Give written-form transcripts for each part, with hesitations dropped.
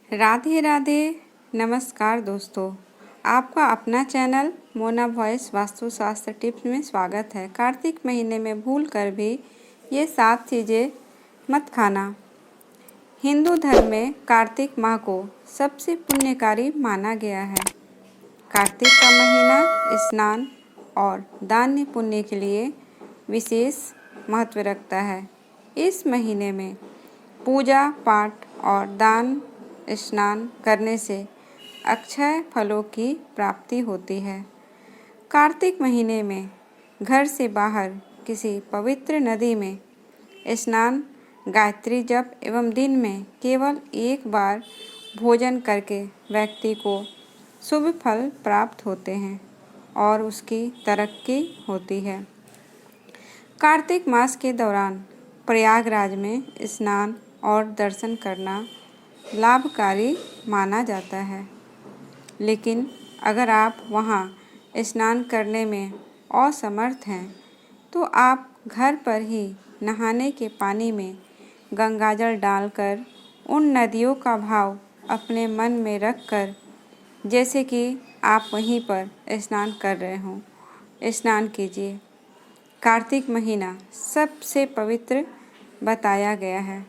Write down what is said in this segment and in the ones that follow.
राधे राधे। नमस्कार दोस्तों, आपका अपना चैनल मोना वॉइस वास्तुशास्त्र टिप्स में स्वागत है। कार्तिक महीने में भूल कर भी ये 7 चीज़ें मत खाना। हिंदू धर्म में कार्तिक माह को सबसे पुण्यकारी माना गया है। कार्तिक का महीना स्नान और दान पुण्य के लिए विशेष महत्व रखता है। इस महीने में पूजा पाठ और दान स्नान करने से अक्षय फलों की प्राप्ति होती है। कार्तिक महीने में घर से बाहर किसी पवित्र नदी में स्नान, गायत्री जप एवं दिन में केवल एक बार भोजन करके व्यक्ति को शुभ फल प्राप्त होते हैं और उसकी तरक्की होती है। कार्तिक मास के दौरान प्रयागराज में स्नान और दर्शन करना लाभकारी माना जाता है, लेकिन अगर आप वहां स्नान करने में असमर्थ हैं तो आप घर पर ही नहाने के पानी में गंगाजल डालकर उन नदियों का भाव अपने मन में रखकर, जैसे कि आप वहीं पर स्नान कर रहे हों, स्नान कीजिए। कार्तिक महीना सबसे पवित्र बताया गया है।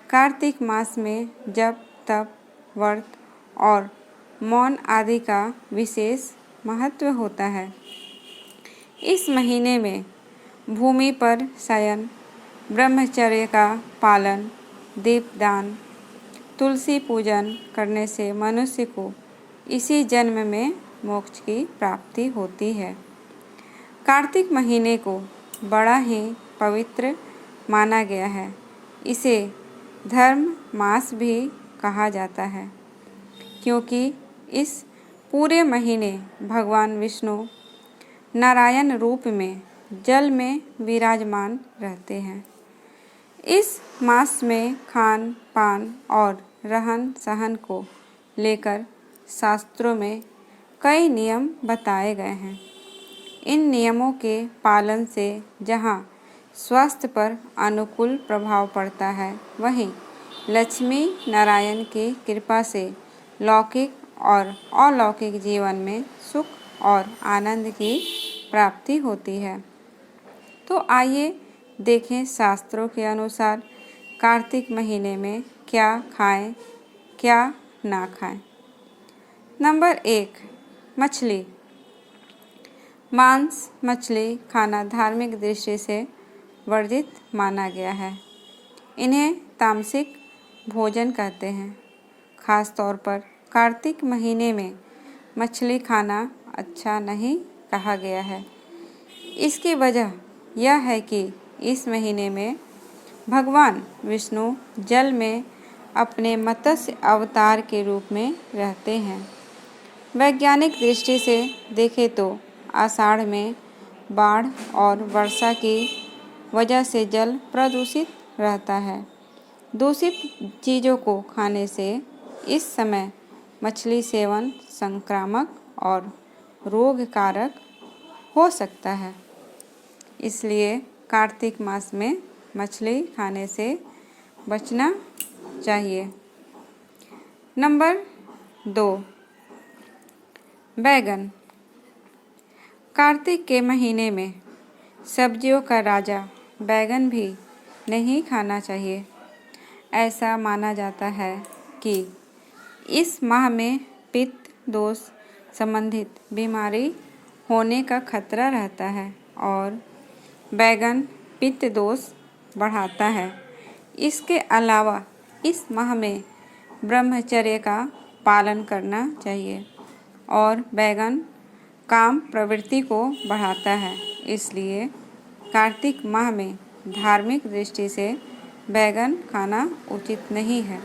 कार्तिक मास में जप, तप, व्रत और मौन आदि का विशेष महत्व होता है। इस महीने में भूमि पर शयन, ब्रह्मचर्य का पालन, दीपदान, तुलसी पूजन करने से मनुष्य को इसी जन्म में मोक्ष की प्राप्ति होती है। कार्तिक महीने को बड़ा ही पवित्र माना गया है। इसे धर्म मास भी कहा जाता है, क्योंकि इस पूरे महीने भगवान विष्णु नारायण रूप में जल में विराजमान रहते हैं। इस मास में खान पान और रहन सहन को लेकर शास्त्रों में कई नियम बताए गए हैं। इन नियमों के पालन से जहाँ स्वास्थ्य पर अनुकूल प्रभाव पड़ता है, वहीं लक्ष्मी नारायण की कृपा से लौकिक और अलौकिक जीवन में सुख और आनंद की प्राप्ति होती है। तो आइए देखें शास्त्रों के अनुसार कार्तिक महीने में क्या खाएं, क्या ना खाएं। नंबर 1, मछली। मांस मछली खाना धार्मिक दृष्टि से वर्जित माना गया है। इन्हें तामसिक भोजन कहते हैं। खास तौर पर कार्तिक महीने में मछली खाना अच्छा नहीं कहा गया है। इसकी वजह यह है कि इस महीने में भगवान विष्णु जल में अपने मत्स्य अवतार के रूप में रहते हैं। वैज्ञानिक दृष्टि से देखें तो आषाढ़ में बाढ़ और वर्षा की वजह से जल प्रदूषित रहता है। दूषित चीज़ों को खाने से इस समय मछली सेवन संक्रामक और रोगकारक हो सकता है। इसलिए कार्तिक मास में मछली खाने से बचना चाहिए। नंबर 2, बैगन। कार्तिक के महीने में सब्जियों का राजा बैगन भी नहीं खाना चाहिए। ऐसा माना जाता है कि इस माह में पित्त दोष संबंधित बीमारी होने का खतरा रहता है और बैगन पित्त दोष बढ़ाता है। इसके अलावा इस माह में ब्रह्मचर्य का पालन करना चाहिए और बैगन काम प्रवृत्ति को बढ़ाता है। इसलिए कार्तिक माह में धार्मिक दृष्टि से बैगन खाना उचित नहीं है।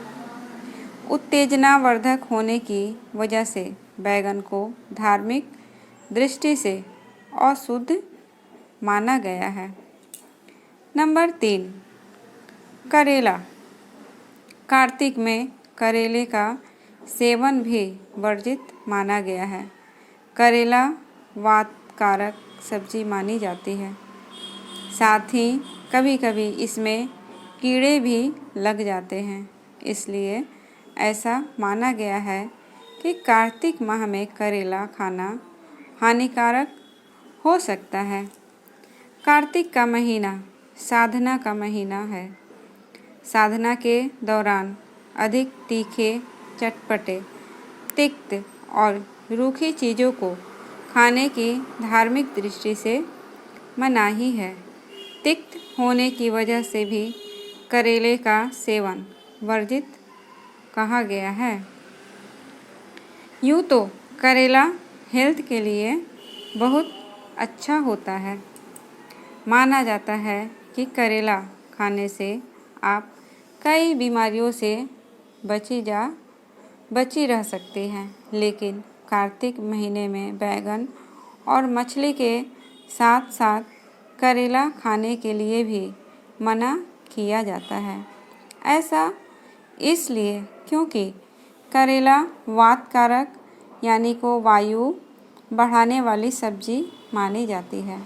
उत्तेजनावर्धक होने की वजह से बैगन को धार्मिक दृष्टि से अशुद्ध माना गया है। नंबर 3, करेला। कार्तिक में करेले का सेवन भी वर्जित माना गया है। करेला वातकारक सब्जी मानी जाती है। साथ ही कभी कभी इसमें कीड़े भी लग जाते हैं, इसलिए ऐसा माना गया है कि कार्तिक माह में करेला खाना हानिकारक हो सकता है। कार्तिक का महीना साधना का महीना है। साधना के दौरान अधिक तीखे, चटपटे, तिक्त और रूखी चीज़ों को खाने की धार्मिक दृष्टि से मनाही है। तिक्त होने की वजह से भी करेले का सेवन वर्जित कहा गया है। यूँ तो करेला हेल्थ के लिए बहुत अच्छा होता है। माना जाता है कि करेला खाने से आप कई बीमारियों से बची रह सकती हैं, लेकिन कार्तिक महीने में बैंगन और मछली के साथ साथ करेला खाने के लिए भी मना किया जाता है। ऐसा इसलिए क्योंकि करेला वातकारक यानी को वायु बढ़ाने वाली सब्जी मानी जाती है।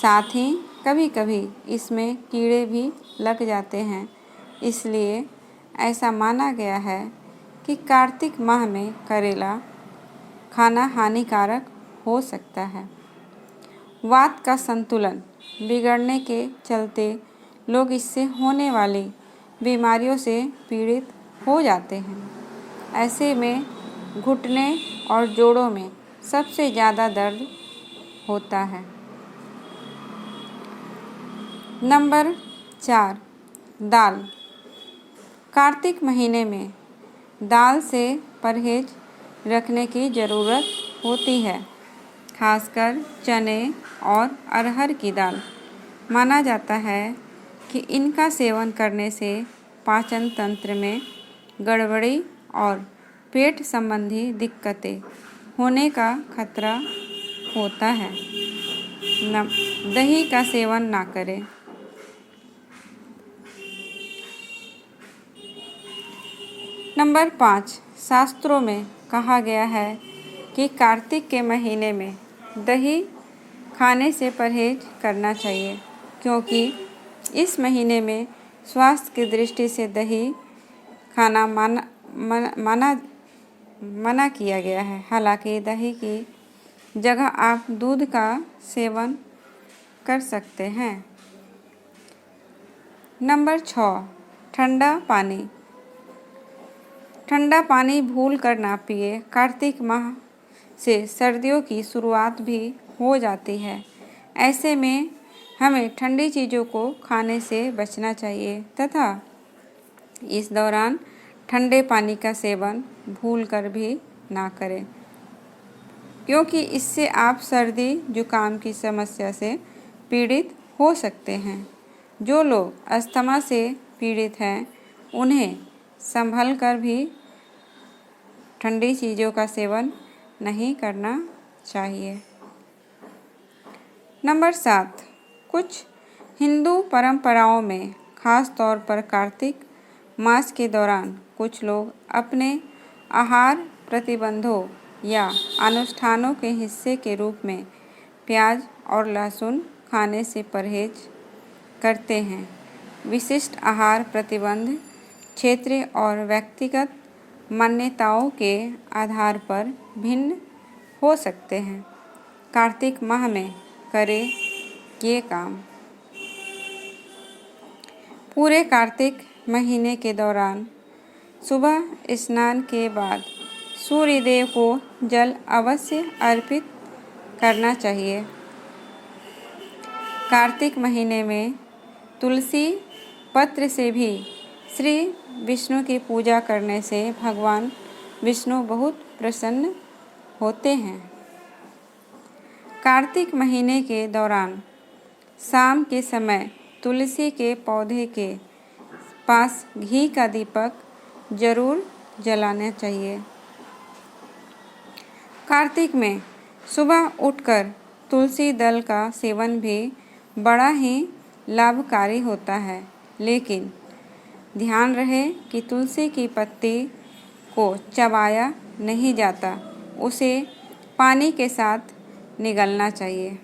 साथ ही कभी कभी इसमें कीड़े भी लग जाते हैं, इसलिए ऐसा माना गया है कि कार्तिक माह में करेला खाना हानिकारक हो सकता है। वात का संतुलन बिगड़ने के चलते लोग इससे होने वाली बीमारियों से पीड़ित हो जाते हैं। ऐसे में घुटने और जोड़ों में सबसे ज़्यादा दर्द होता है। नंबर 4, दाल। कार्तिक महीने में दाल से परहेज रखने की ज़रूरत होती है, खासकर चने और अरहर की दाल। माना जाता है कि इनका सेवन करने से पाचन तंत्र में गड़बड़ी और पेट संबंधी दिक्कतें होने का खतरा होता है। दही का सेवन ना करें। नंबर 5, शास्त्रों में कहा गया है कि कार्तिक के महीने में दही खाने से परहेज करना चाहिए, क्योंकि इस महीने में स्वास्थ्य की दृष्टि से दही खाना मना किया गया है। हालांकि दही की जगह आप दूध का सेवन कर सकते हैं। नंबर 6, ठंडा पानी। ठंडा पानी भूल कर ना पिए। कार्तिक माह से सर्दियों की शुरुआत भी हो जाती है। ऐसे में हमें ठंडी चीज़ों को खाने से बचना चाहिए तथा इस दौरान ठंडे पानी का सेवन भूल कर भी ना करें, क्योंकि इससे आप सर्दी जुकाम की समस्या से पीड़ित हो सकते हैं। जो लोग अस्थमा से पीड़ित हैं, उन्हें संभल कर भी ठंडी चीज़ों का सेवन नहीं करना चाहिए। नंबर 7, कुछ हिंदू परंपराओं में खास तौर पर कार्तिक मास के दौरान कुछ लोग अपने आहार प्रतिबंधों या अनुष्ठानों के हिस्से के रूप में प्याज और लहसुन खाने से परहेज करते हैं। विशिष्ट आहार प्रतिबंध क्षेत्रीय और व्यक्तिगत मान्यताओं के आधार पर भिन्न हो सकते हैं। कार्तिक माह में करें ये काम। पूरे कार्तिक महीने के दौरान सुबह स्नान के बाद सूर्यदेव को जल अवश्य अर्पित करना चाहिए। कार्तिक महीने में तुलसी पत्र से भी श्री विष्णु की पूजा करने से भगवान विष्णु बहुत प्रसन्न होते हैं। कार्तिक महीने के दौरान शाम के समय तुलसी के पौधे के पास घी का दीपक जरूर जलाना चाहिए। कार्तिक में सुबह उठकर तुलसी दल का सेवन भी बड़ा ही लाभकारी होता है, लेकिन ध्यान रहे कि तुलसी की पत्ती को चबाया नहीं जाता, उसे पानी के साथ निगलना चाहिए।